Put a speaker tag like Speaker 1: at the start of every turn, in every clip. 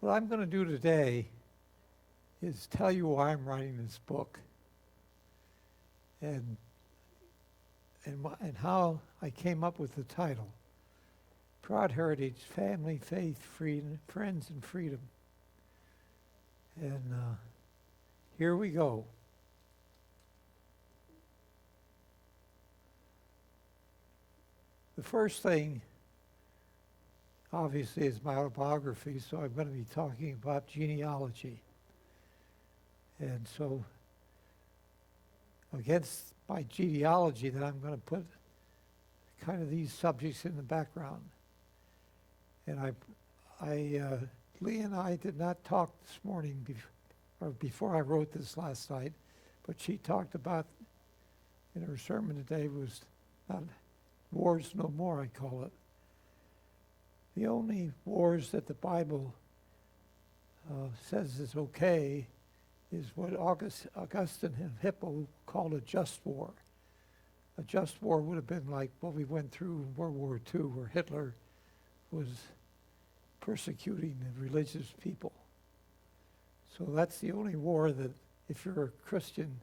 Speaker 1: What I'm going to do today is tell you why I'm writing this book and how I came up with the title, Proud Heritage, Family, Faith, Freedom, Friends, and Freedom. And here we go. The first thing, obviously, is my autobiography, so I'm going to be talking about genealogy. And so, against my genealogy, that I'm going to put kind of these subjects in the background. And Lee and I did not talk this morning, before I wrote this last night, but she talked about, in her sermon today, was not wars no more, I call it. The only wars that the Bible says is okay is what Augustine and Hippo called a just war. A just war would have been like what we went through in World War II, where Hitler was persecuting the religious people. So that's the only war that, if you're a Christian,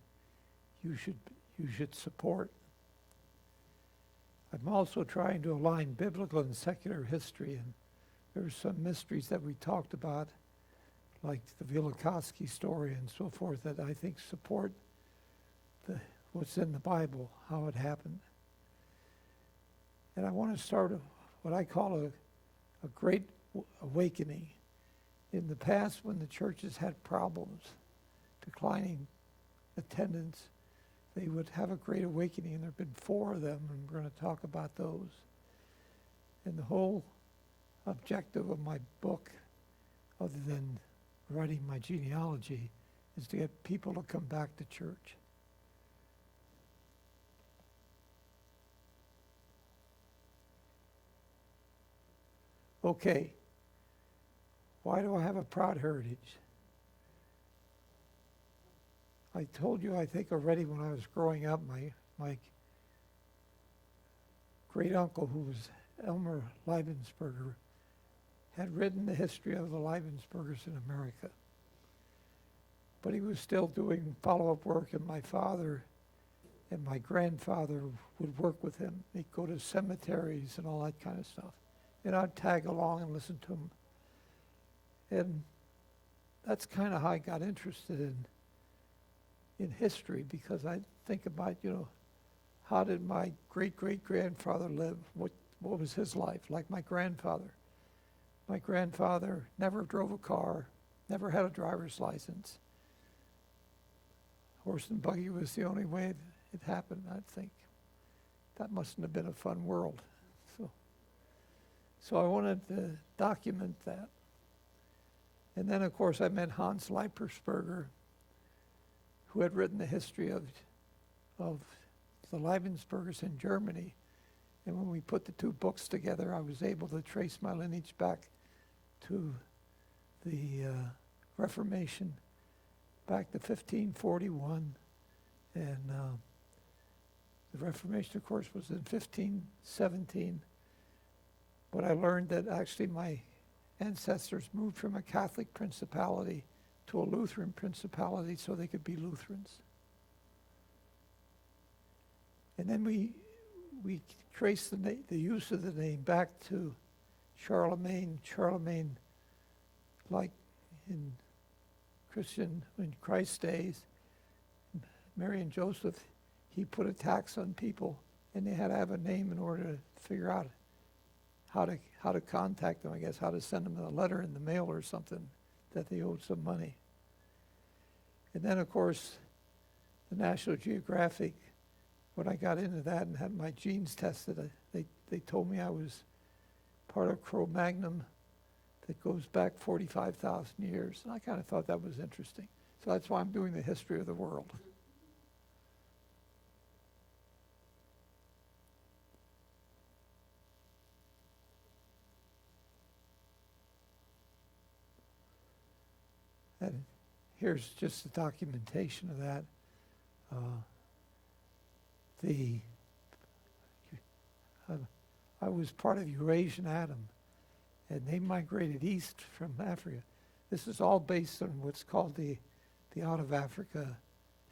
Speaker 1: you should support. I'm also trying to align biblical and secular history, and there's some mysteries that we talked about, like the Velikovsky story and so forth, that I think support what's in the Bible, how it happened. And I want to start what I call a great awakening. In the past, when the churches had problems, declining attendance, they would have a great awakening, and there have been 4 of them, and we're going to talk about those. And the whole objective of my book, other than writing my genealogy, is to get people to come back to church. Okay, why do I have a proud heritage? I told you, I think already, when I was growing up, my great uncle, who was Elmer Leibensperger, had written the history of the Leibenspergers in America. But he was still doing follow-up work, and my father and my grandfather would work with him. They'd go to cemeteries and all that kind of stuff. And I'd tag along and listen to him. And that's kind of how I got interested in history, because I think about, how did my great-great-grandfather live? What was his life? Like my grandfather. My grandfather never drove a car, never had a driver's license. Horse and buggy was the only way it happened, I think. That mustn't have been a fun world. So I wanted to document that. And then, of course, I met Hans Leibersperger, who had written the history of the Leibenspergers in Germany. And when we put the 2 books together, I was able to trace my lineage back to the Reformation, back to 1541. And the Reformation, of course, was in 1517. But I learned that actually my ancestors moved from a Catholic principality to a Lutheran principality so they could be Lutherans. And then we trace the use of the name back to Charlemagne. Charlemagne, like in Christ's days, Mary and Joseph, he put a tax on people, and they had to have a name in order to figure out how to contact them, I guess, how to send them a letter in the mail or something that they owed some money. And then, of course, the National Geographic, when I got into that and had my genes tested, they told me I was part of Cro-Magnon that goes back 45,000 years. And I kind of thought that was interesting. So that's why I'm doing the history of the world. And here's just the documentation of that. I was part of Eurasian Atom, and they migrated east from Africa. This is all based on what's called the out of Africa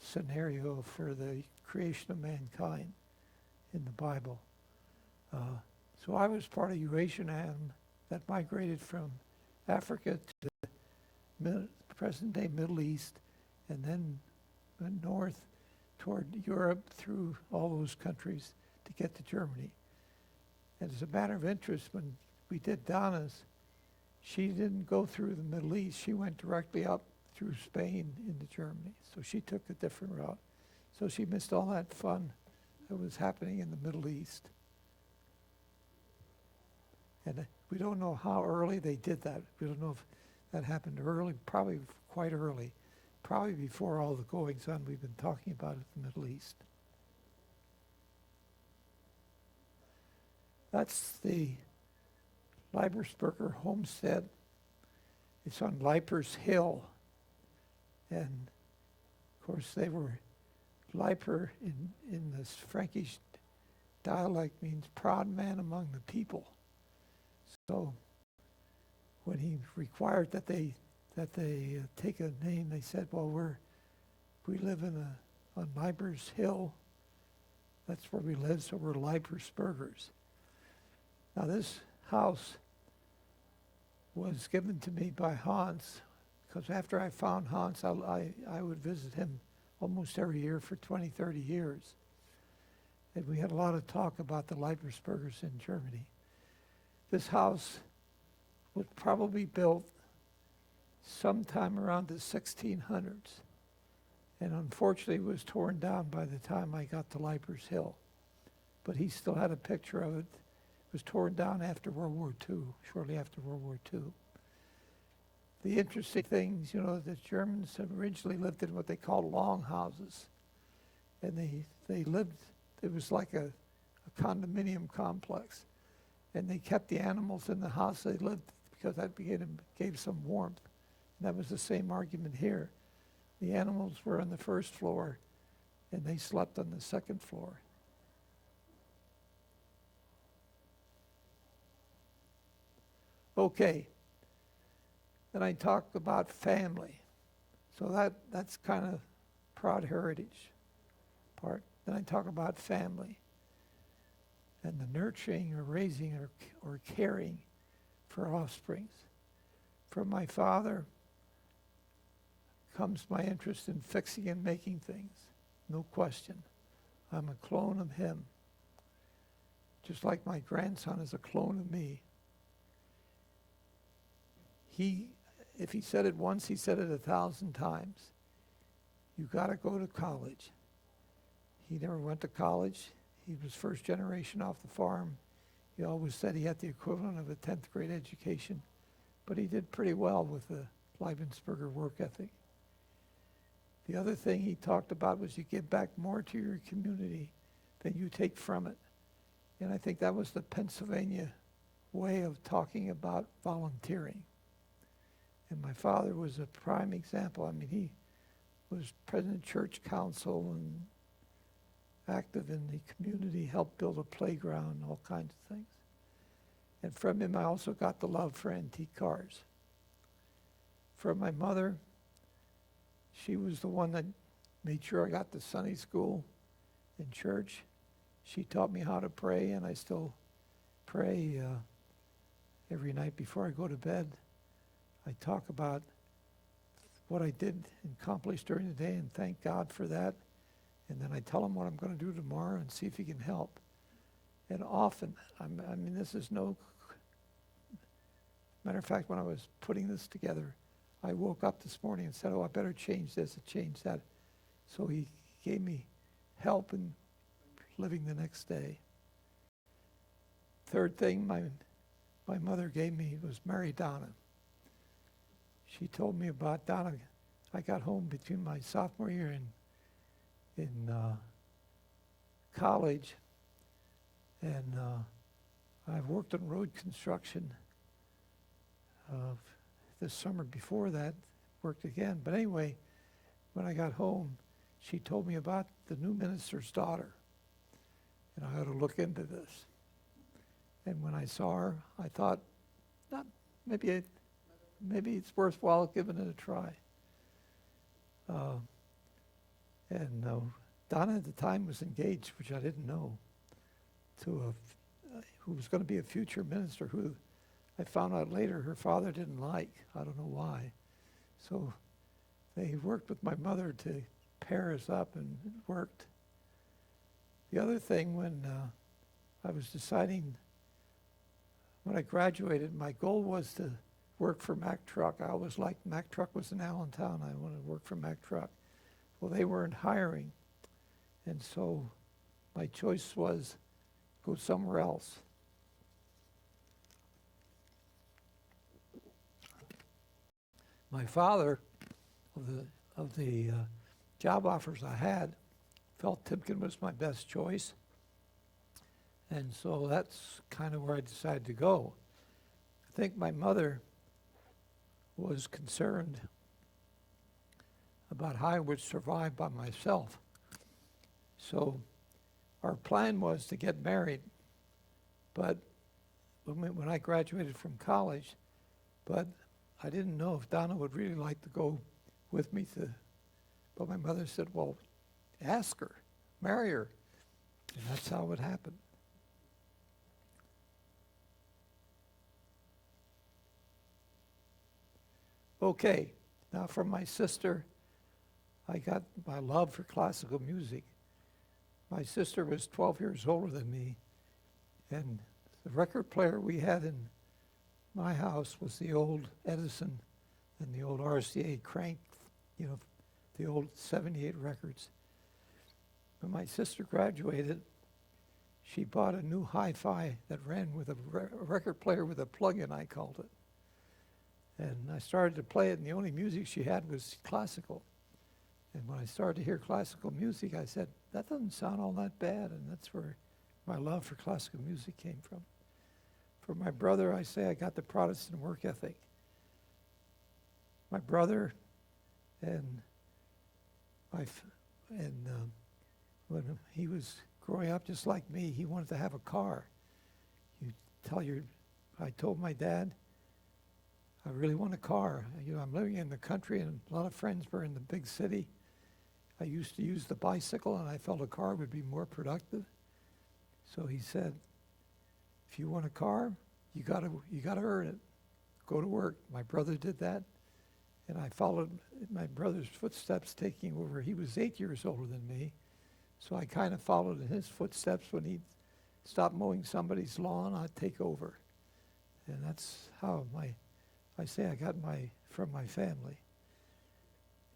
Speaker 1: scenario for the creation of mankind in the Bible. So I was part of Eurasian Adam that migrated from Africa to the present-day Middle East, and then went north toward Europe through all those countries to get to Germany. And as a matter of interest, when we did Donna's, she didn't go through the Middle East. She went directly up through Spain into Germany. So she took a different route. So she missed all that fun that was happening in the Middle East. And we don't know how early they did that. We don't know if that happened early, probably quite early, probably before all the goings-on we've been talking about in the Middle East. That's the Leibersburger Homestead. It's on Leipers Hill. And, of course, they were, Leiper in this Frankish dialect means proud man among the people. So when he required that they take a name, they said, well, we live on Leipers Hill. That's where we live, so we're Leibersburgers. Now this house was given to me by Hans, because after I found Hans, I would visit him almost every year for 20, 30 years. And we had a lot of talk about the Leibersburgers in Germany. This house was probably built sometime around the 1600s. And unfortunately was torn down by the time I got to Leipers Hill. But he still had a picture of it. It was torn down after World War II, shortly after World War II. The interesting things, the Germans originally lived in what they called longhouses. And they lived, it was like a condominium complex. And they kept the animals in the house they lived because that gave some warmth. And that was the same argument here. The animals were on the first floor, and they slept on the second floor. Okay. Then I talked about family. So that's kind of proud heritage part. Then I talk about family and the nurturing or raising or caring for offsprings. From my father comes my interest in fixing and making things, no question. I'm a clone of him, just like my grandson is a clone of me. If he said it once, he said it 1,000 times. You got to go to college. He never went to college. He was first generation off the farm. He always said he had the equivalent of a 10th grade education, but he did pretty well with the Leibensperger work ethic. The other thing he talked about was you give back more to your community than you take from it. And I think that was the Pennsylvania way of talking about volunteering. And my father was a prime example. I mean, he was president of church council and active in the community, helped build a playground, all kinds of things. And from him, I also got the love for antique cars. From my mother, she was the one that made sure I got to Sunday school and church. She taught me how to pray, and I still pray every night before I go to bed. I talk about what I did and accomplished during the day and thank God for that. And then I tell him what I'm going to do tomorrow and see if he can help. And often, I mean, this is no... Matter of fact, when I was putting this together, I woke up this morning and said, I better change this and change that. So he gave me help in living the next day. Third thing my mother gave me was marry Donna. She told me about Donna. I got home between my sophomore year in college, and I worked on road construction this summer before that, worked again. But anyway, when I got home, she told me about the new minister's daughter, and I ought to look into this. And when I saw her, I thought, maybe maybe it's worthwhile giving it a try. And Donna at the time was engaged, which I didn't know, to who was going to be a future minister, who I found out later her father didn't like. I don't know why. So they worked with my mother to pair us up, and it worked. The other thing, when I was deciding, when I graduated, my goal was to work for Mack Truck. I always liked Mack Truck was in Allentown. I wanted to work for Mack Truck. Well, they weren't hiring, and so my choice was go somewhere else. My father, of the job offers I had, felt Timken was my best choice, and so that's kind of where I decided to go. I think my mother was concerned about how I would survive by myself. So our plan was to get married, but when I graduated from college, but I didn't know if Donna would really like to go with me but my mother said, well, ask her, marry her. And that's how it happened. Okay, now from my sister, I got my love for classical music. My sister was 12 years older than me, and the record player we had in my house was the old Edison and the old RCA crank, the old 78 records. When my sister graduated, she bought a new hi-fi that ran with a record player with a plug-in, I called it. And I started to play it, and the only music she had was classical. And when I started to hear classical music, I said, that doesn't sound all that bad, and that's where my love for classical music came from. For my brother, I say I got the Protestant work ethic. My brother and when he was growing up just like me, he wanted to have a car. I told my dad, I really want a car. I'm living in the country, and a lot of friends were in the big city. I used to use the bicycle, and I felt a car would be more productive. So he said, if you want a car, you gotta earn it. Go to work. My brother did that, and I followed my brother's footsteps, taking over. He was 8 years older than me, so I kind of followed in his footsteps. When he'd stop mowing somebody's lawn, I'd take over. And that's how I say I got from my family.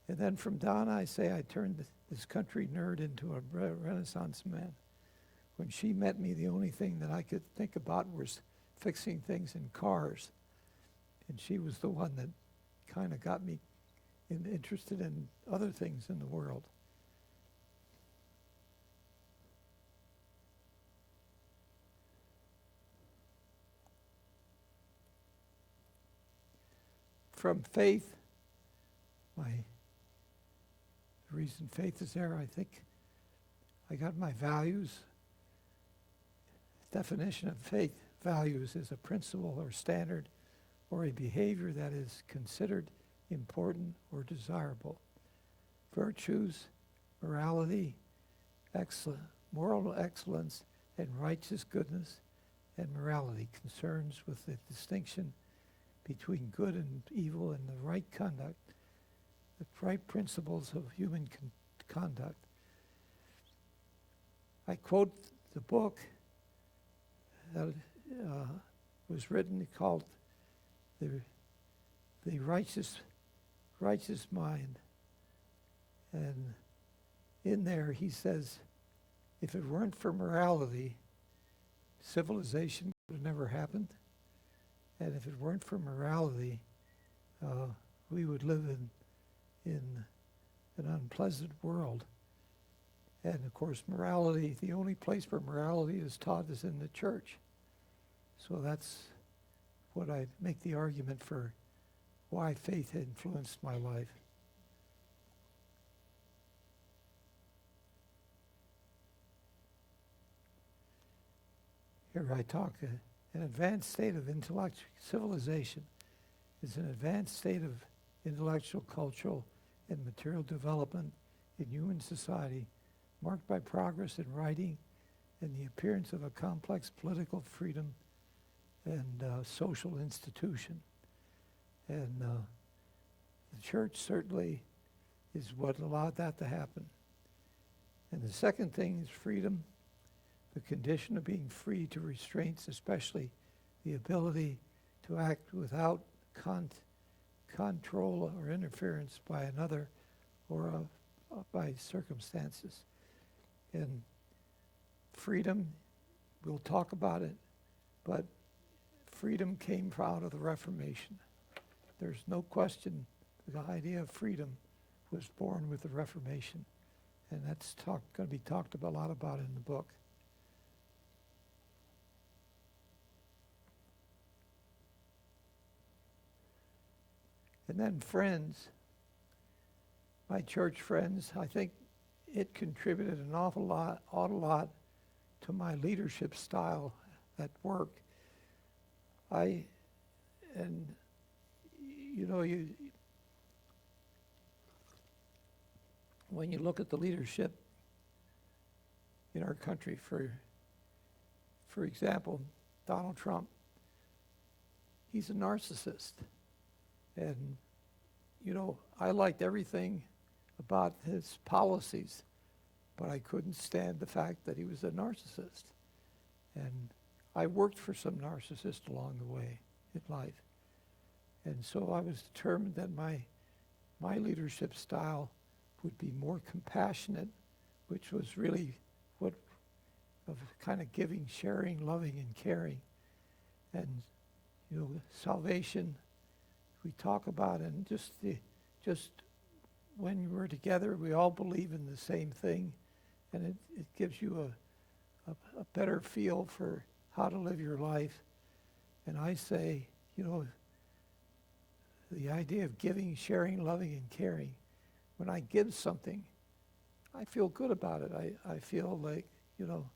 Speaker 1: And then from Donna, I say I turned this country nerd into a Renaissance man. When she met me, the only thing that I could think about was fixing things in cars. And she was the one that kind of got me interested in other things in the world. From faith, the reason faith is there, I think I got my values. Definition of faith values is a principle or standard or a behavior that is considered important or desirable. Virtues, morality, moral excellence, and righteous goodness and morality concerns with the distinction between good and evil and the right conduct, the right principles of human conduct. I quote the book that was written called The Righteous Mind. And in there he says, if it weren't for morality, civilization would have never happened. And if it weren't for morality, we would live in an unpleasant world. And of course, morality, the only place where morality is taught is in the church. So that's what I make the argument for why faith influenced my life. Here I talk, an advanced state of intellectual civilization is an advanced state of intellectual, cultural, and material development in human society, marked by progress in writing and the appearance of a complex political freedom and social institution. And the church certainly is what allowed that to happen. And the second thing is freedom, the condition of being free to restraints, especially the ability to act without control or interference by another or by circumstances. And freedom, we'll talk about it, but freedom came out of the Reformation. There's no question the idea of freedom was born with the Reformation, and that's going to be talked about a lot about in the book. And then friends, my church friends, I think it contributed an awful lot to my leadership style at work. When you look at the leadership in our country, for example, Donald Trump, he's a narcissist. And, I liked everything about his policies, but I couldn't stand the fact that he was a narcissist. And I worked for some narcissists along the way in life. And so I was determined that my leadership style would be more compassionate, which was really what of kind of giving, sharing, loving, and caring. And, salvation, we talk about it, and just when we're together, we all believe in the same thing, and it gives you a better feel for how to live your life. And I say, the idea of giving, sharing, loving, and caring, when I give something, I feel good about it. I feel like, you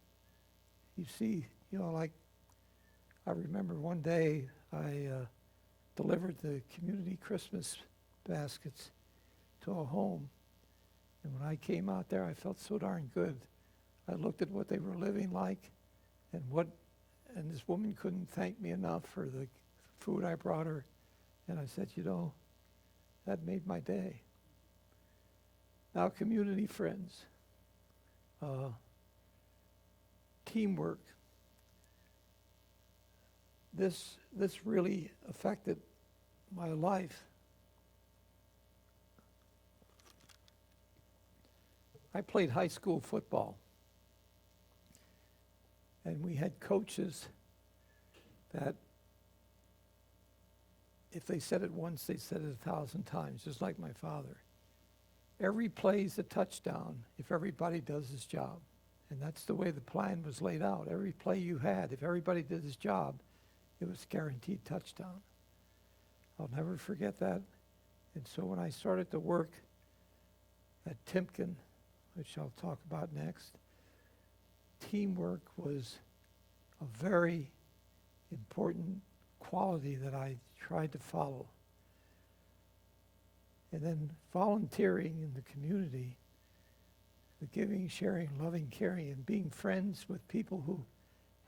Speaker 1: see, like I remember one day I delivered the community Christmas baskets to a home. And when I came out there, I felt so darn good. I looked at what they were living like and this woman couldn't thank me enough for the food I brought her. And I said, that made my day. Now, community friends, teamwork. This really affected my life. I played high school football, and we had coaches that if they said it once, they said it 1,000 times, just like my father. Every play is a touchdown if everybody does his job. And that's the way the plan was laid out. Every play you had, if everybody did his job, it was guaranteed touchdown. I'll never forget that. And so when I started to work at Timken, which I'll talk about next, teamwork was a very important quality that I tried to follow. And then volunteering in the community, the giving, sharing, loving, caring, and being friends with people who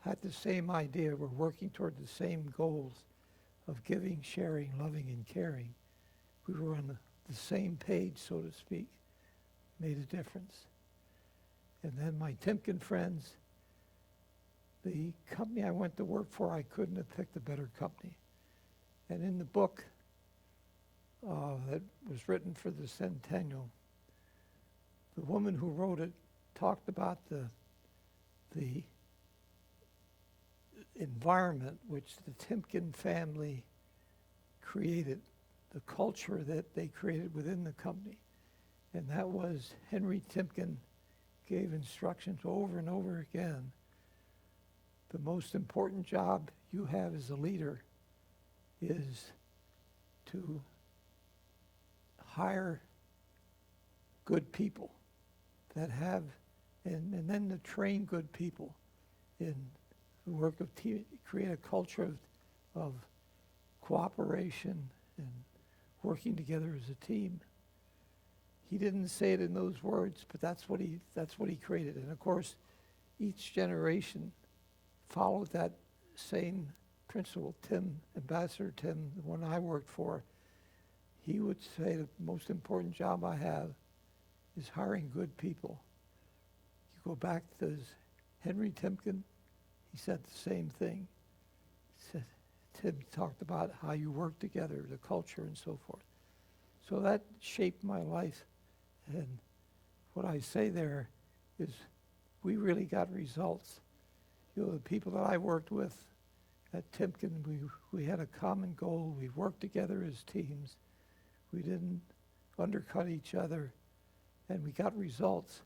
Speaker 1: had the same idea, were working toward the same goals of giving, sharing, loving, and caring. We were on the same page, so to speak, made a difference. And then my Timken friends, the company I went to work for, I couldn't have picked a better company. And in the book that was written for the centennial, the woman who wrote it talked about the environment which the Timken family created, the culture that they created within the company. And that was Henry Timken gave instructions over and over again. The most important job you have as a leader is to hire good people that have, and then to train good people in the work of team, create a culture of cooperation and working together as a team. He didn't say it in those words, but that's what he created. And of course, each generation followed that same principle. Ambassador Tim, the one I worked for, he would say the most important job I have is hiring good people. You go back to Henry Timken, he said the same thing. He said, Tim talked about how you work together, the culture and so forth. So that shaped my life. And what I say there is we really got results. You know, the people that I worked with at Timken, we had a common goal. We worked together as teams. We didn't undercut each other, and we got results.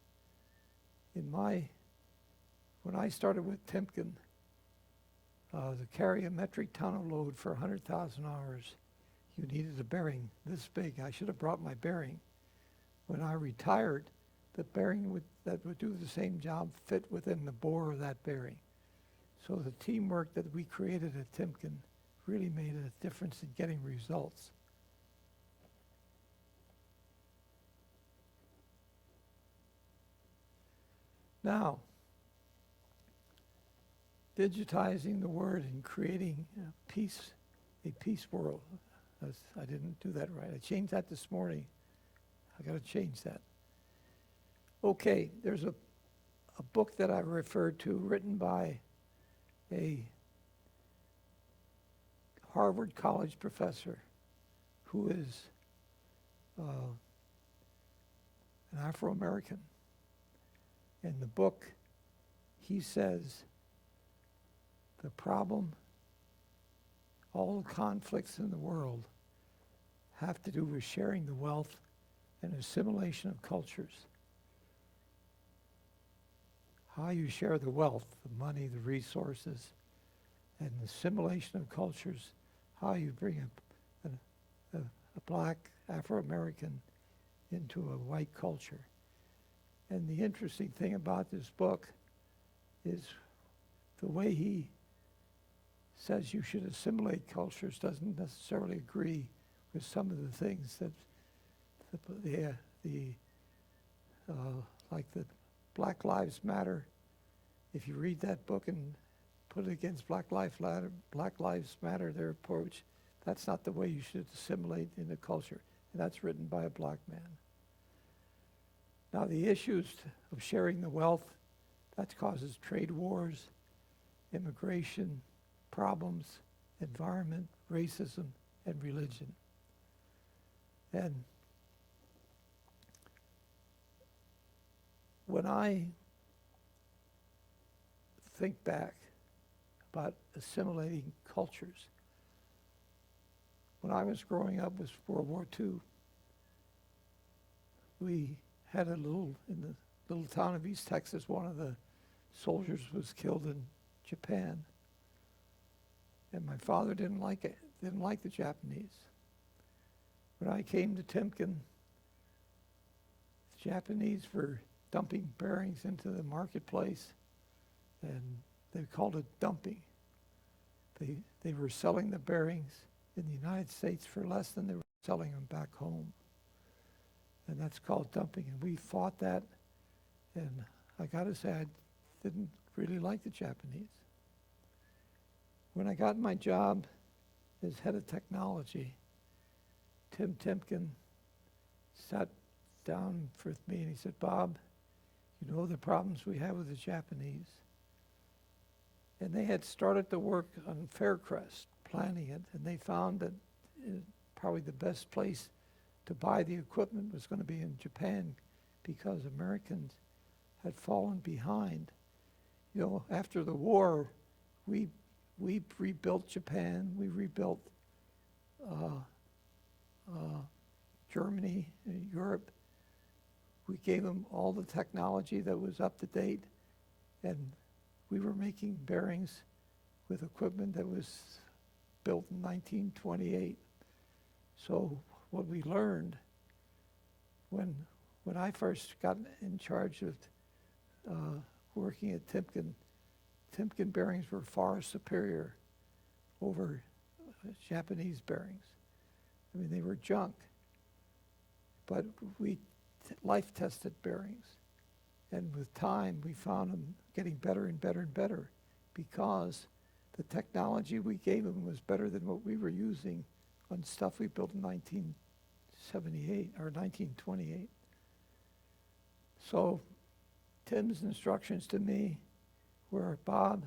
Speaker 1: When I started with Timken, to carry a metric ton of load for 100,000 hours, you needed a bearing this big. I should have brought my bearing. When I retired, the bearing that would do the same job fit within the bore of that bearing. So the teamwork that we created at Timken really made a difference in getting results. Now, digitizing the word and creating a peace world. I didn't do that right. I changed that this morning. I got to change that. Okay, there's a book that I referred to written by a Harvard College professor who is an Afro-American. In the book, he says the problem, all the conflicts in the world have to do with sharing the wealth and assimilation of cultures. How you share the wealth, the money, the resources, and the assimilation of cultures, how you bring a black Afro-American into a white culture. And the interesting thing about this book is the way he says you should assimilate cultures doesn't necessarily agree with some of the things that like the Black Lives Matter. If you read that book and put it against Black Lives Matter, their approach, that's not the way you should assimilate in the culture. And that's written by a black man. Now the issues of sharing the wealth, that causes trade wars, immigration problems, environment, racism, and religion. And when I think back about assimilating cultures, when I was growing up, it was World War II. We had in the little town of East Texas, one of the soldiers was killed in Japan. And my father didn't like the Japanese. When I came to Timken, the Japanese were dumping bearings into the marketplace, and they called it dumping. They were selling the bearings in the United States for less than they were selling them back home. And that's called dumping. And we fought that, and I got to say, I didn't really like the Japanese. When I got my job as head of technology, Tim Timken sat down with me and he said, Bob, you know the problems we have with the Japanese? And they had started to work on Faircrest, planning it, and they found that probably the best place to buy the equipment was going to be in Japan because Americans had fallen behind. You know, after the war, we rebuilt Japan, we rebuilt Germany and Europe. We gave them all the technology that was up to date, and we were making bearings with equipment that was built in 1928. So what we learned when I first got in charge of working at Timken bearings were far superior over Japanese bearings. I mean, they were junk. But we life-tested bearings. And with time, we found them getting better and better and better because the technology we gave them was better than what we were using on stuff we built in 1978 or 1928. So Tim's instructions to me were, Bob,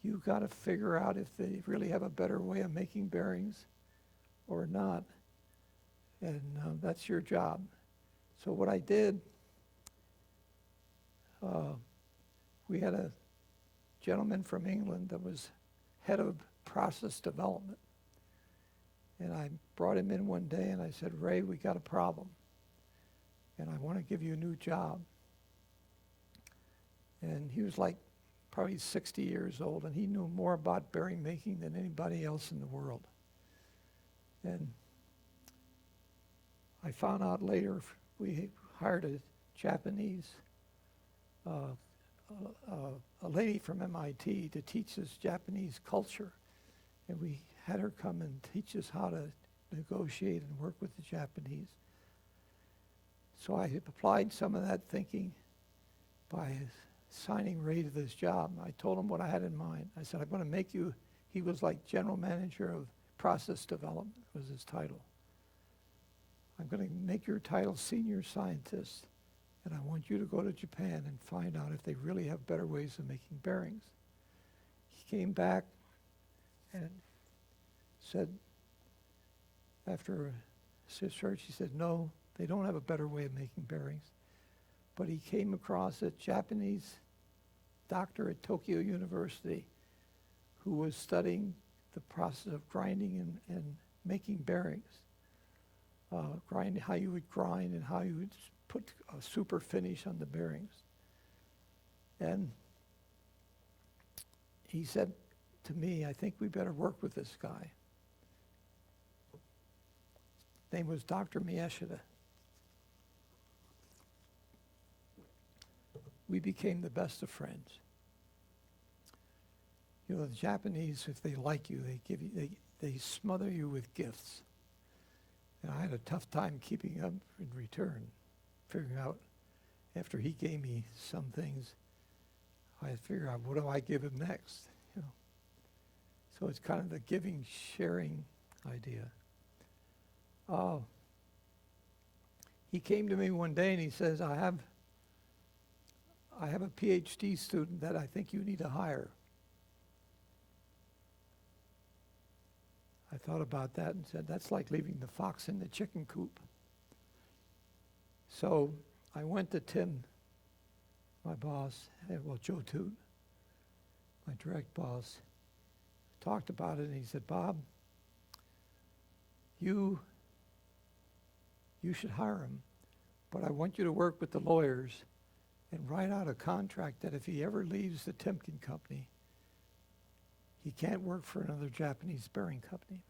Speaker 1: you got to figure out if they really have a better way of making bearings or not. And that's your job. So what I did, we had a gentleman from England that was head of process development. And I brought him in one day and I said, Ray, we got a problem. And I want to give you a new job. And he was like probably 60 years old, and he knew more about bearing making than anybody else in the world. And I found out later we hired a Japanese, a lady from MIT to teach us Japanese culture. And we had her come and teach us how to negotiate and work with the Japanese. So I applied some of that thinking by assigning Ray to this job. I told him what I had in mind. I said, I'm going to make you, he was like general manager of process development, was his title. I'm going to make your title senior scientist, and I want you to go to Japan and find out if they really have better ways of making bearings. He came back and said, after a search, he said, no, they don't have a better way of making bearings. But he came across a Japanese doctor at Tokyo University who was studying the process of grinding and making bearings. How you would grind and how you would put a super finish on the bearings. And he said to me, I think we better work with this guy. His name was Dr. Miyashita. We became the best of friends. You know, the Japanese, if they like you, they smother you with gifts. And I had a tough time keeping up in return, figuring out, after he gave me some things, I had to figure out, what do I give him next? You know? So it's kind of the giving, sharing idea. He came to me one day and he says, I have a PhD student that I think you need to hire. I thought about that and said, that's like leaving the fox in the chicken coop. So I went to Tim, my boss, well, Joe Toot, my direct boss, talked about it, and he said, Bob, you should hire him, but I want you to work with the lawyers and write out a contract that if he ever leaves the Timken company, he can't work for another Japanese bearing company.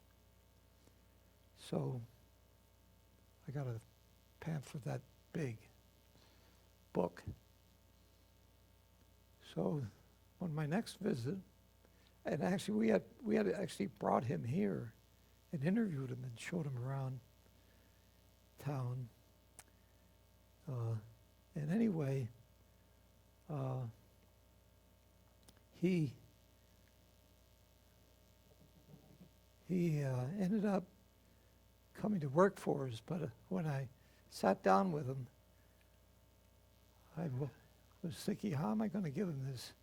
Speaker 1: So I got a pamphlet that big, book. So on my next visit, and actually we had actually brought him here and interviewed him and showed him around town. And anyway, he ended up coming to work for us, but when I sat down with him, I was thinking, how am I going to give him this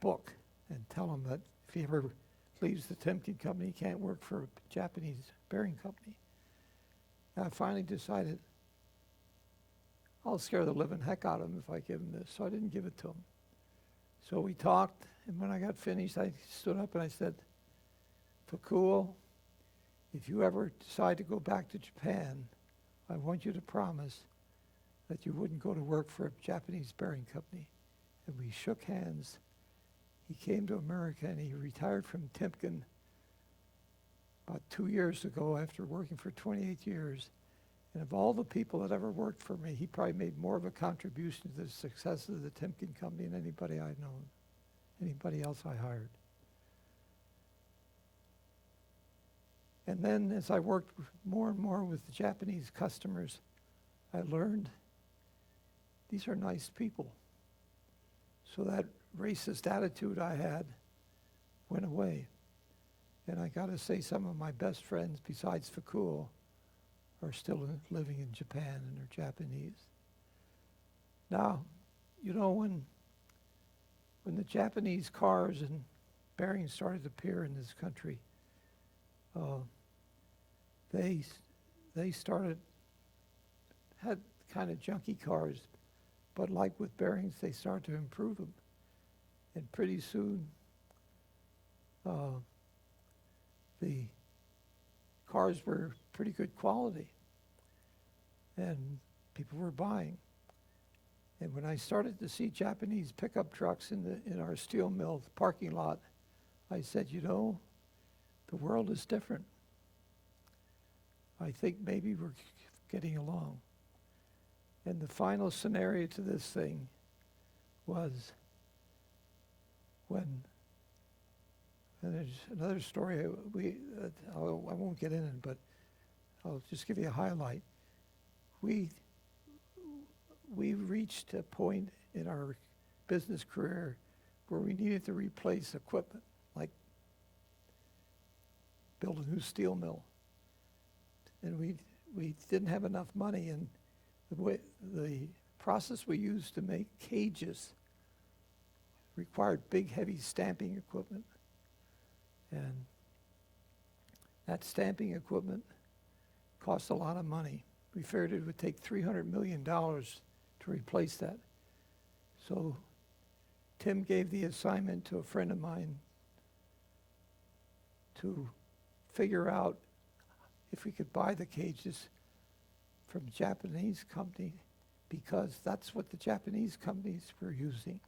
Speaker 1: book and tell him that if he ever leaves the Timken company, he can't work for a Japanese bearing company? And I finally decided, I'll scare the living heck out of him if I give him this, so I didn't give it to him. So we talked, and when I got finished, I stood up and I said, Fukuo, if you ever decide to go back to Japan, I want you to promise that you wouldn't go to work for a Japanese bearing company. And we shook hands. He came to America and he retired from Timken about 2 years ago after working for 28 years. And of all the people that ever worked for me, he probably made more of a contribution to the success of the Timken company than anybody I've known, anybody else I hired. And then as I worked more and more with the Japanese customers, I learned these are nice people. So that racist attitude I had went away. And I got to say, some of my best friends, besides Fukuo, are still living in Japan and are Japanese. Now, you know, when the Japanese cars and bearings started to appear in this country, they had kind of junky cars, but like with bearings, they started to improve them. And pretty soon, the cars were pretty good quality, and people were buying. And when I started to see Japanese pickup trucks in our steel mill parking lot, I said, you know, the world is different. I think maybe we're getting along. And the final scenario to this thing was when, and there's another story, I won't get in it, but I'll just give you a highlight. We reached a point in our business career where we needed to replace equipment, like build a new steel mill. And we didn't have enough money, and the process we used to make cages required big, heavy stamping equipment. And that stamping equipment cost a lot of money. We figured it would take $300 million to replace that. So Tim gave the assignment to a friend of mine to figure out if we could buy the cages from a Japanese company, because that's what the Japanese companies were using.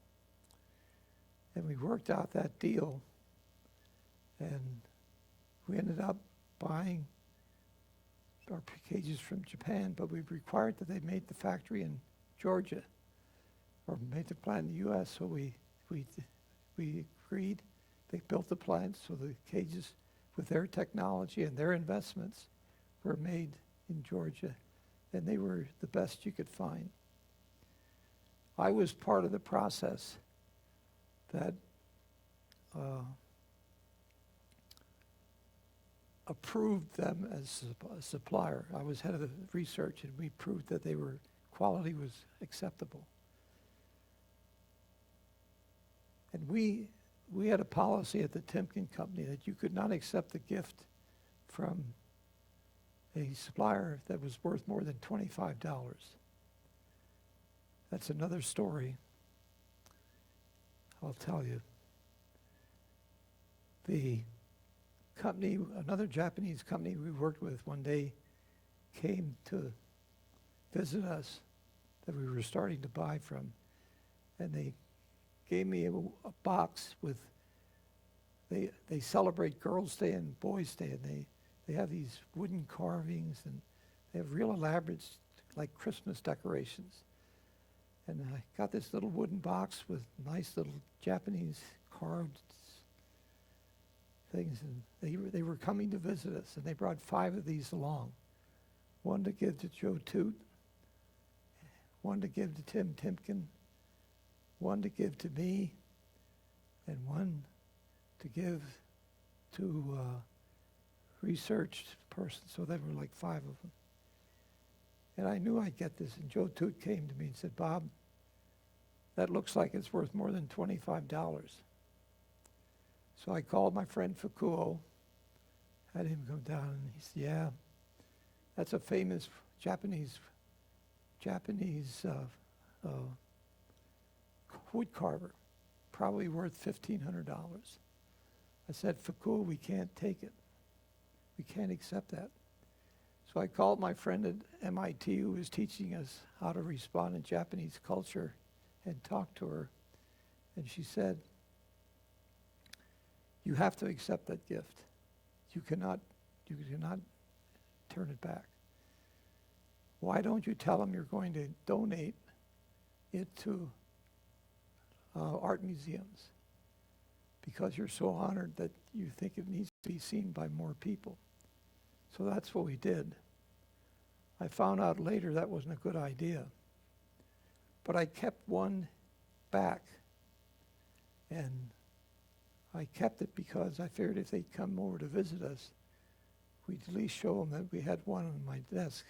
Speaker 1: And we worked out that deal, and we ended up buying our cages from Japan, but we required that they made the factory in Georgia, or made the plant in the U.S., so we agreed. They built the plant, so the cages with their technology and their investments were made in Georgia, and they were the best you could find. I was part of the process that approved them as a supplier. I was head of the research, and we proved that quality was acceptable. And we had a policy at the Timken Company that you could not accept a gift from a supplier that was worth more than $25. That's another story I'll tell you. The company, another Japanese company we worked with one day, came to visit us that we were starting to buy from, and they gave me a box with, they celebrate Girls' Day and Boys' Day, and they have these wooden carvings, and they have real elaborate, like Christmas decorations. And I got this little wooden box with nice little Japanese carved things, and they were coming to visit us, and they brought 5 of these along. One to give to Joe Toot, one to give to Tim Timken, one to give to me, and one to give to research person. So there were like 5 of them. And I knew I'd get this, and Joe Toot came to me and said, Bob, that looks like it's worth more than $25. So I called my friend Fukuo, had him come down, and he said, yeah, that's a famous Japanese wood carver, probably worth $1,500. I said, Fukuo, we can't take it. We can't accept that. So I called my friend at MIT who was teaching us how to respond in Japanese culture and talked to her. And she said, you have to accept that gift. You cannot turn it back. Why don't you tell them you're going to donate it to art museums? Because you're so honored that you think it needs to be seen by more people. So that's what we did. I found out later that wasn't a good idea. But I kept one back. And I kept it because I figured if they'd come over to visit us, we'd at least show them that we had one on my desk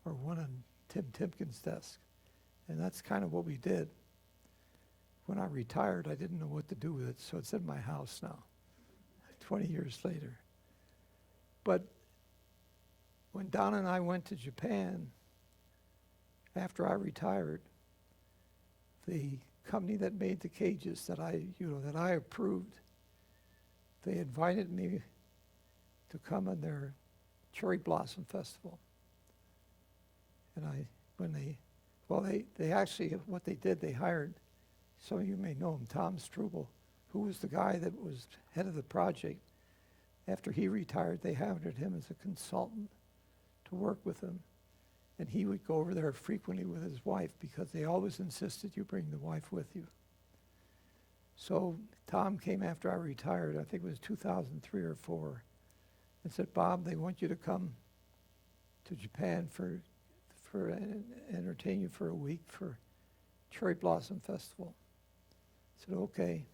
Speaker 1: or one on Tim Timken's desk. And that's kind of what we did. When I retired, I didn't know what to do with it, so it's in my house now, 20 years later. But when Don and I went to Japan, after I retired, the company that made the cages that I approved, they invited me to come on their Cherry Blossom Festival. And they actually, what they did, they hired, some of you may know him, Tom Struble, who was the guy that was head of the project. After he retired, they hired him as a consultant to work with them. And he would go over there frequently with his wife because they always insisted you bring the wife with you. So Tom came after I retired, I think it was 2003 or 4, and said, Bob, they want you to come to Japan for entertain you for a week for Cherry Blossom Festival. I said, okay.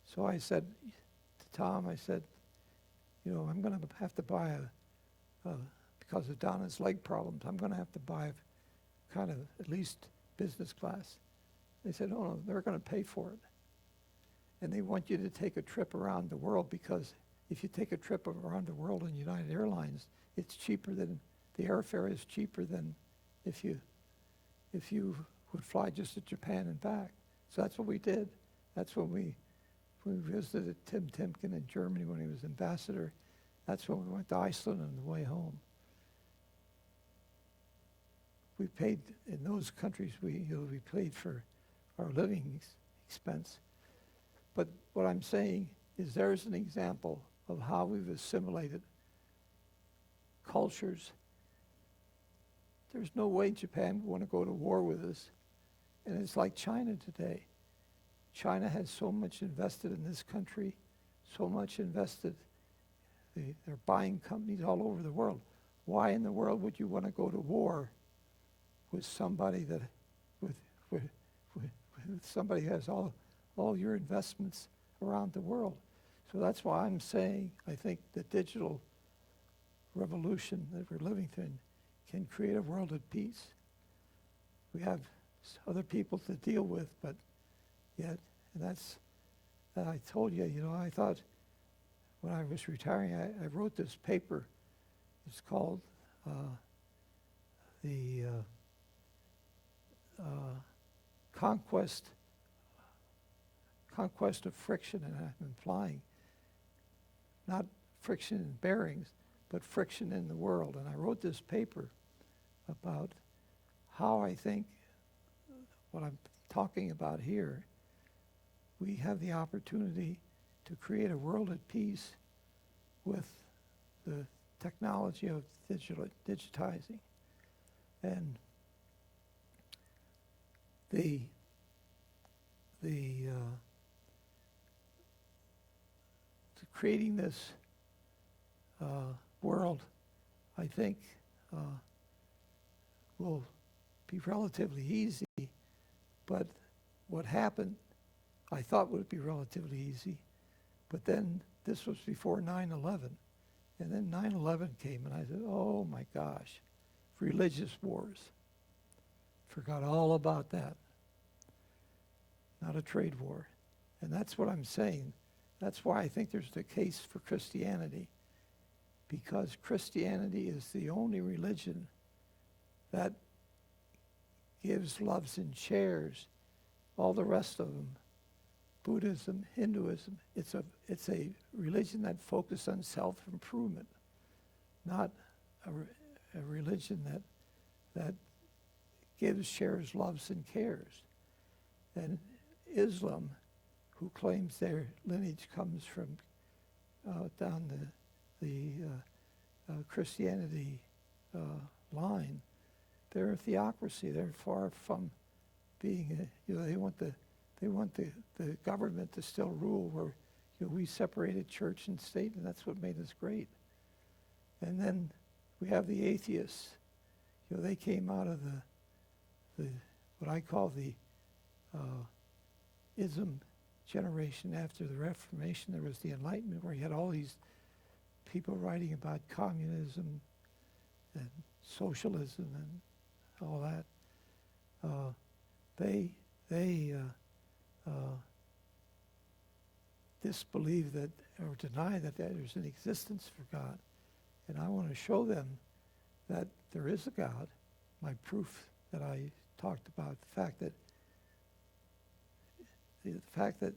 Speaker 1: So I said to Tom, I said, I'm going to have to buy because of Donna's leg problems, I'm going to have to buy kind of at least business class. They said, oh, no, they're going to pay for it. And they want you to take a trip around the world because if you take a trip around the world in United Airlines, it's cheaper than, the airfare is cheaper than if you would fly just to Japan and back. So that's what we did. That's when we visited Tim Timken in Germany when he was ambassador. That's when we went to Iceland on the way home. We paid, in those countries, we paid for our living expense. But what I'm saying is there's an example of how we've assimilated cultures. There's no way Japan would want to go to war with us. And it's like China today. China has so much invested in this country, so much invested. They're buying companies all over the world. Why in the world would you want to go to war with somebody that, with somebody who has all your investments around the world? So that's why I'm saying I think the digital revolution that we're living in can create a world of peace. We have other people to deal with, but yet, and that's, I told you, I thought when I was retiring, I wrote this paper. It's called the Conquest of Friction, and I'm implying not friction in bearings, but friction in the world. And I wrote this paper about how I think what I'm talking about here, we have the opportunity to create a world at peace with the technology of digitizing. And creating this world, I think, will be relatively easy, but what happened, I thought would be relatively easy, but then this was before 9/11, and then 9/11 came, and I said, oh my gosh, religious wars. Forgot all about that. Not a trade war. And that's what I'm saying. That's why I think there's the case for Christianity, because Christianity is the only religion that gives, loves, and shares all the rest of them. Buddhism, Hinduism, it's a religion that focuses on self-improvement, not a religion that gives, shares, loves, and cares. And Islam, who claims their lineage comes from down the Christianity line, they're a theocracy. They're far from being, they want the government to still rule where we separated church and state, and that's what made us great. And then we have the atheists. They came out of the what I call the ism generation after the Reformation. There was the Enlightenment, where you had all these people writing about communism and socialism and all that. They disbelieve that, or deny that there's an existence for God. And I want to show them that there is a God. My proof that I talked about, the fact that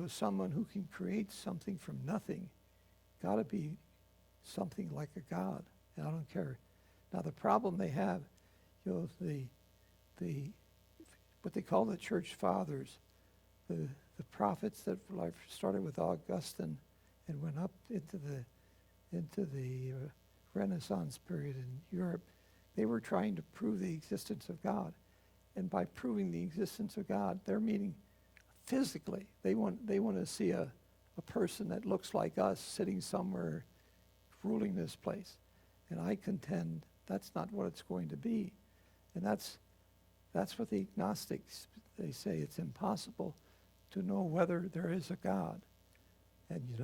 Speaker 1: someone who can create something from nothing, got to be something like a God. And I don't care. Now the problem they have, the what they call the church fathers, the prophets that started with Augustine and went up into the Renaissance period in Europe, they were trying to prove the existence of God. And by proving the existence of God, they're meaning physically. They want to see a person that looks like us sitting somewhere ruling this place. And I contend that's not what it's going to be. And that's what the agnostics, they say it's impossible to know whether there is a God. And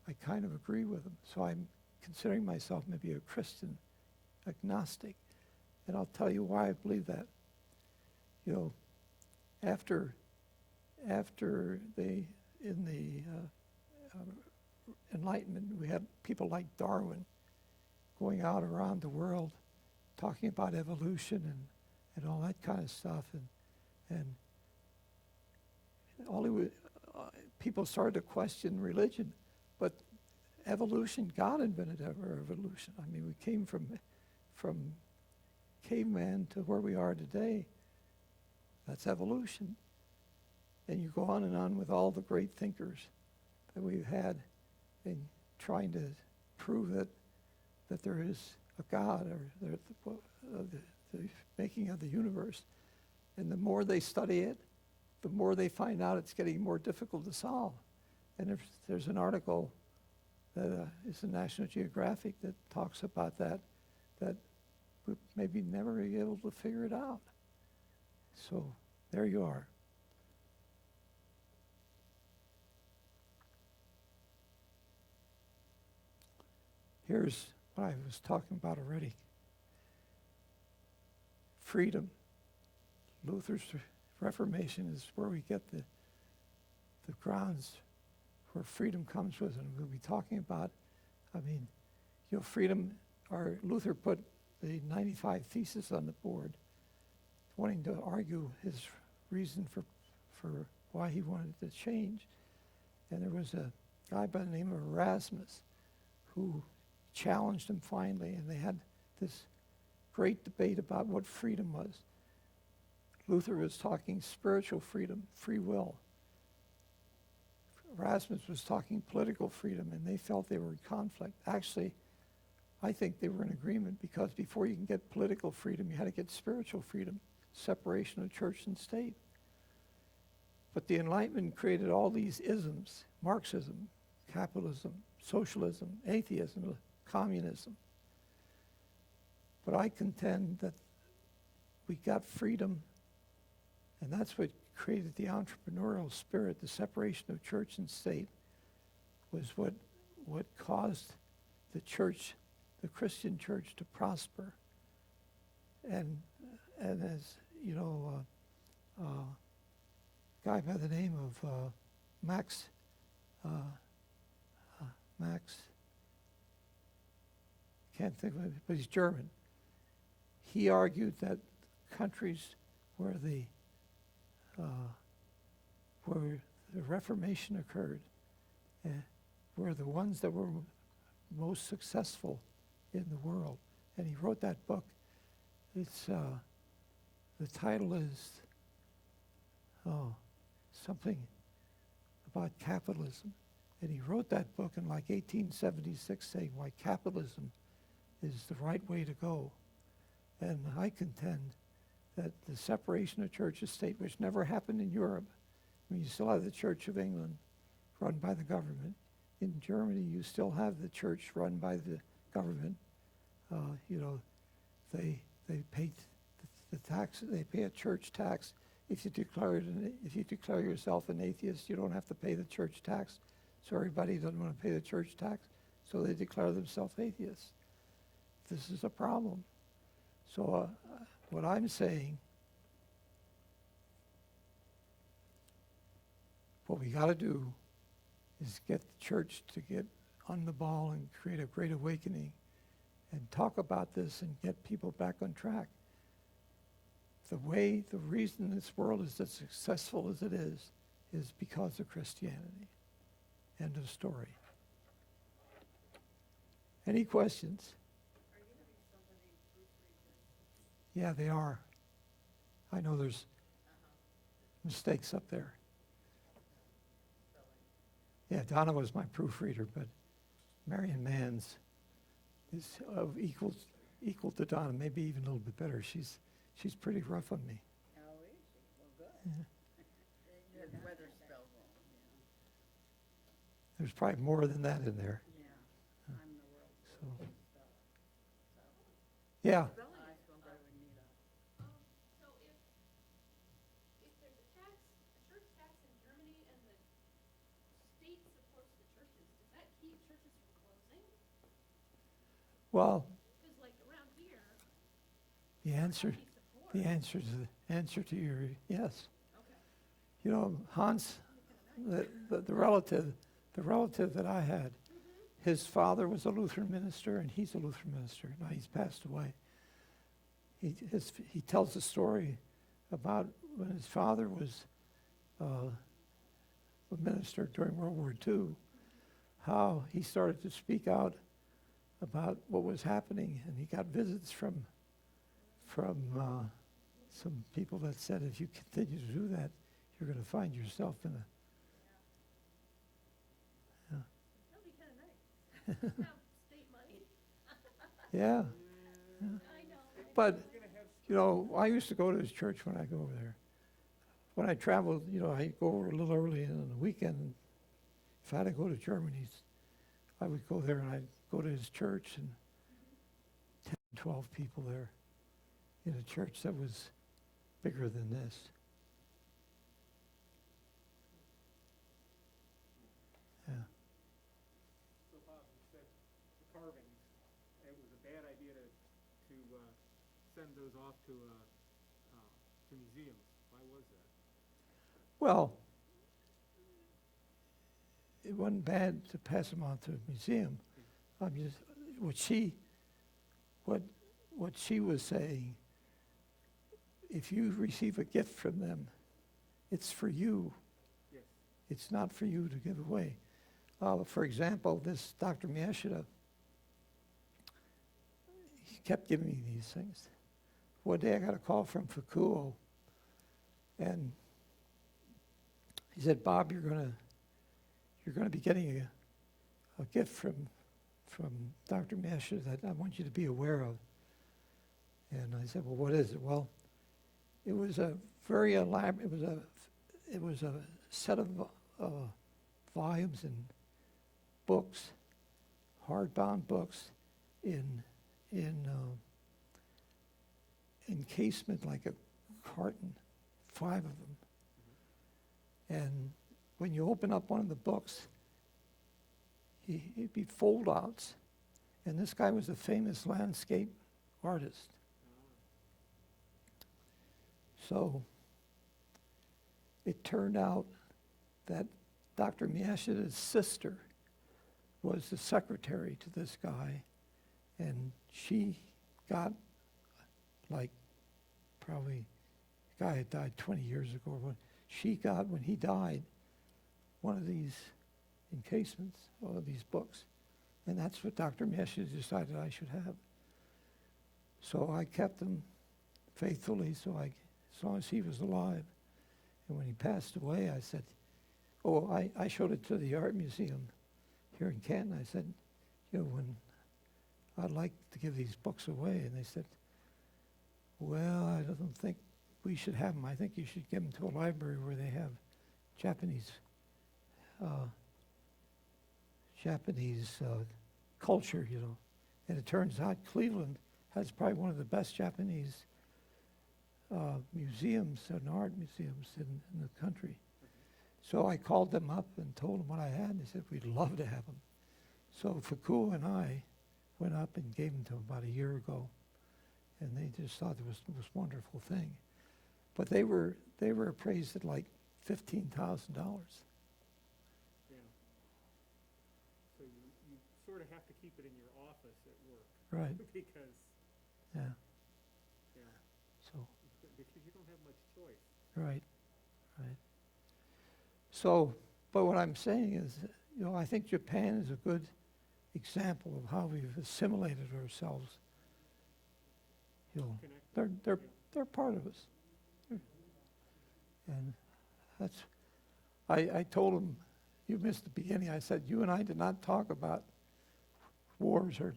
Speaker 1: I kind of agree with them. So I'm considering myself maybe a Christian agnostic. And I'll tell you why I believe that. After in the Enlightenment, we had people like Darwin going out around the world talking about evolution and all that kind of stuff. And people started to question religion, but evolution, God invented evolution. I mean, we came from caveman to where we are today. That's evolution. And you go on and on with all the great thinkers that we've had in trying to prove that there is a God, or the making of the universe. And the more they study it, the more they find out it's getting more difficult to solve. And there's an article that is in National Geographic that talks about that we maybe never be able to figure it out. So there you are. Here's what I was talking about already. Freedom. Luther's Reformation is where we get the grounds where freedom comes with, and we'll be talking about, freedom, or Luther put the 95 Theses on the board, wanting to argue his reason for why he wanted to change. And there was a guy by the name of Erasmus who challenged him finally, and they had this great debate about what freedom was. Luther was talking spiritual freedom, free will. Erasmus was talking political freedom, and they felt they were in conflict. Actually, I think they were in agreement, because before you can get political freedom, you had to get spiritual freedom, separation of church and state. But the Enlightenment created all these isms: Marxism, capitalism, socialism, atheism, communism. But I contend that we got freedom, and that's what created the entrepreneurial spirit. The separation of church and state was what caused the church, the Christian church, to prosper. And as you know, a guy by the name of Max, can't think of it, but he's German. He argued that countries where the Reformation occurred were the ones that were most successful in the world. And he wrote that book. It's the title is something about capitalism. And he wrote that book in like 1876, saying why capitalism is the right way to go. And I contend that the separation of church and state, which never happened in Europe, I mean, you still have the Church of England run by the government. In Germany, you still have the church run by the government. You know, they pay the tax. They pay a church tax. If you declare yourself an atheist, you don't have to pay the church tax. So everybody doesn't want to pay the church tax, so they declare themselves atheists. This is a problem. So what I'm saying, what we got to do is get the church to get on the ball and create a great awakening and talk about this and get people back on track. The reason this world is as successful as it is because of Christianity. End of story. Any questions?
Speaker 2: Are you having somebody proofread this?
Speaker 1: Yeah, they are. I know there's mistakes up there. Yeah, Donna was my proofreader, but Marion Mann's is equal to Donna, maybe even a little bit better. She's pretty rough on me.
Speaker 2: Oh, is she? Well, good.
Speaker 1: Yeah.
Speaker 2: The weather spelled wrong,
Speaker 1: There's probably more than that in there.
Speaker 2: yeah. I'm the world's
Speaker 1: So,
Speaker 2: worst speller. So,
Speaker 1: yeah.
Speaker 2: spelling is spelled by Anita.
Speaker 3: So if there's a church tax in Germany and the state supports the churches, does that keep churches from closing?
Speaker 1: Well,
Speaker 3: Because like around here,
Speaker 1: the answer
Speaker 3: support.
Speaker 1: the answer to your yes.
Speaker 3: Okay.
Speaker 1: You know, Hans, the relative that I had, his father was a Lutheran minister, and he's a Lutheran minister. Now he's passed away. He tells a story about when his father was a minister during World War II, how he started to speak out about what was happening, and he got visits from some people that said, if you continue to do that, you're going to find yourself in a...
Speaker 3: That'd be kind of nice. Have state money.
Speaker 1: Yeah.
Speaker 3: I know.
Speaker 1: But, you know, I used to go to his church when I go over there. When I traveled, you know, I go over a little early on the weekend. If I had to go to Germany, I would go there and I'd go to his church, and 10, 12 people there in a church that was bigger than this. Yeah.
Speaker 4: So Bob, you said the carvings, it was a bad idea to send those off to museums. Why was that?
Speaker 1: Well, it wasn't bad to pass them on to a museum. I'm just what she was saying. If you receive a gift from them, it's for you.
Speaker 4: Yes.
Speaker 1: It's not for you to give away. For example, this Dr. Miyashita, he kept giving me these things. One day I got a call from Fukuo, and he said, "Bob, you're gonna be getting a gift from Dr. Miyashita that I want you to be aware of." And I said, "Well, what is it?" Well, it was a very elaborate. It was a set of volumes and books, hardbound books, in encasement like a carton, 5 of them. And when you open up one of the books, it'd be fold-outs. And this guy was a famous landscape artist. So it turned out that Dr. Miyashita's sister was the secretary to this guy, and she got, like, probably, the guy had died 20 years ago, but she got, when he died, one of these encasements, one of these books, and that's what Dr. Miyashita decided I should have. So I kept them faithfully, as long as he was alive. And when he passed away, I said, I showed it to the art museum here in Canton. I said, when I'd like to give these books away. And they said, well, I don't think we should have them. I think you should give them to a library where they have Japanese culture, And it turns out Cleveland has probably one of the best Japanese museums and art museums in the country. So I called them up and told them what I had, and they said, we'd love to have them. So Fuku and I went up and gave them to them about a year ago, and they just thought it was the most wonderful thing. But they were appraised at like $15,000.
Speaker 4: Yeah. So you sort of have to keep it in your office at work.
Speaker 1: Right.
Speaker 4: Because,
Speaker 1: Yeah.
Speaker 4: yeah,
Speaker 1: So,
Speaker 4: because you don't have much choice.
Speaker 1: right. So, but what I'm saying is, I think Japan is a good example of how we've assimilated ourselves.
Speaker 4: Connected.
Speaker 1: They're part of us. And that's, I told him, you missed the beginning. I said, you and I did not talk about wars are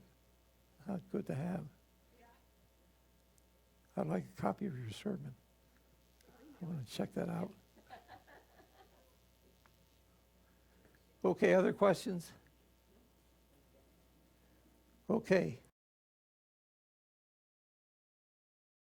Speaker 1: not good to have. I'd like a copy of your sermon. I want to check that out. Okay, other questions? Okay.